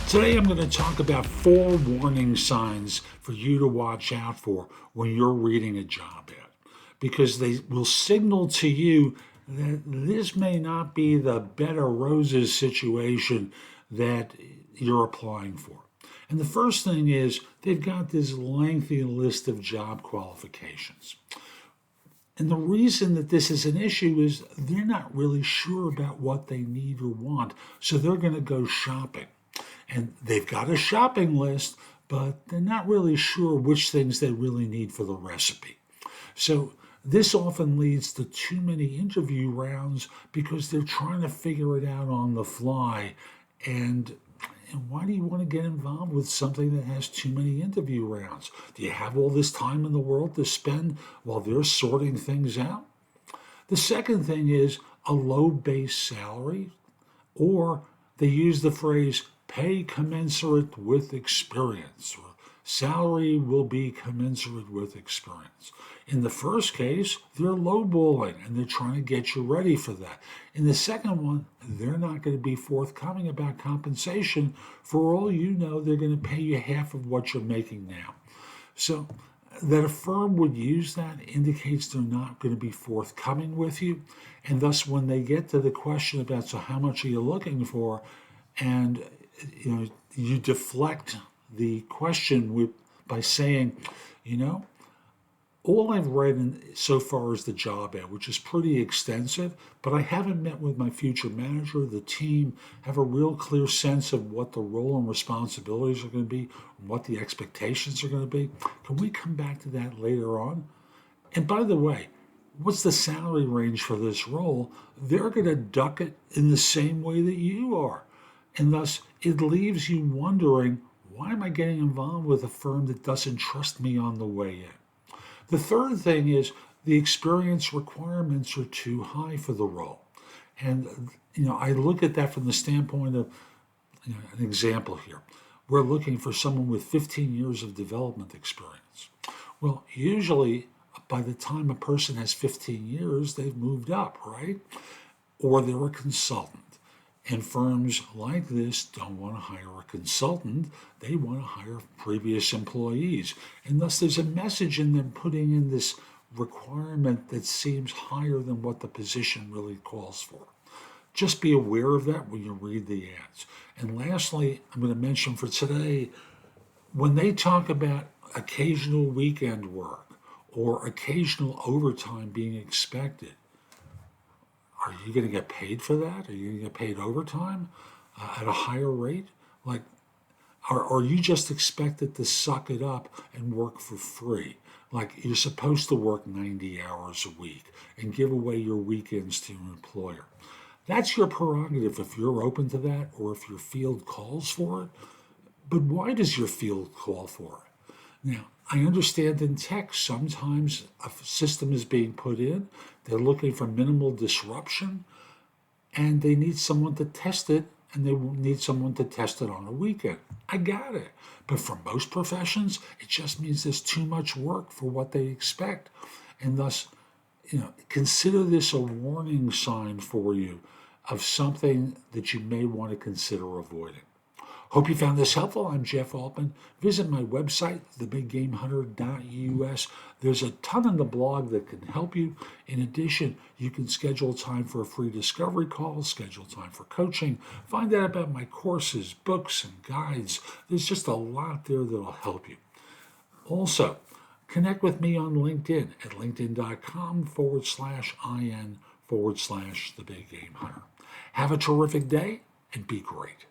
Today I'm going to talk about 4 warning signs for you to watch out for when you're reading a job ad, because they will signal to you that this may not be the bed of roses situation that you're applying for. And the first thing is they've got this lengthy list of job qualifications. And the reason that this is an issue is they're not really sure about what they need or want, so they're going to go shopping. And they've got a shopping list, but they're not really sure which things they really need for the recipe. So this often leads to too many interview rounds because they're trying to figure it out on the fly. And why do you want to get involved with something that has too many interview rounds? Do you have all this time in the world to spend while they're sorting things out? The second thing is a low base salary, or they use the phrase pay commensurate with experience, or salary will be commensurate with experience. In the first case, they're lowballing and they're trying to get you ready for that. In the second one, they're not going to be forthcoming about compensation. For all you know, they're going to pay you half of what you're making now. So that a firm would use that indicates they're not going to be forthcoming with you. And thus, when they get to the question about, so how much are you looking for? And you deflect the question by saying, all I've read so far is the job ad, which is pretty extensive, but I haven't met with my future manager, the team, have a real clear sense of what the role and responsibilities are going to be, what the expectations are going to be. Can we come back to that later on? And by the way, what's the salary range for this role? They're going to duck it in the same way that you are. And thus, it leaves you wondering, why am I getting involved with a firm that doesn't trust me on the way in? The third thing is the experience requirements are too high for the role. And, I look at that from the standpoint of, an example here. We're looking for someone with 15 years of development experience. Well, usually, by the time a person has 15 years, they've moved up, right? Or they're a consultant. And firms like this don't want to hire a consultant. They want to hire previous employees. And thus there's a message in them putting in this requirement that seems higher than what the position really calls for. Just be aware of that when you read the ads. And lastly, I'm going to mention for today, when they talk about occasional weekend work or occasional overtime being expected, are you going to get paid for that? Are you going to get paid overtime at a higher rate? Are you just expected to suck it up and work for free? Like you're supposed to work 90 hours a week and give away your weekends to your employer. That's your prerogative if you're open to that or if your field calls for it. But why does your field call for it? Now, I understand in tech, sometimes a system is being put in, they're looking for minimal disruption, and they need someone to test it, and they need someone to test it on a weekend. I got it. But for most professions, it just means there's too much work for what they expect. And thus, consider this a warning sign for you of something that you may want to consider avoiding. Hope you found this helpful. I'm Jeff Altman. Visit my website, thebiggamehunter.us. There's a ton on the blog that can help you. In addition, you can schedule time for a free discovery call, schedule time for coaching, find out about my courses, books, and guides. There's just a lot there that'll help you. Also, connect with me on LinkedIn at linkedin.com/IN/The Big Game Hunter. Have a terrific day and be great.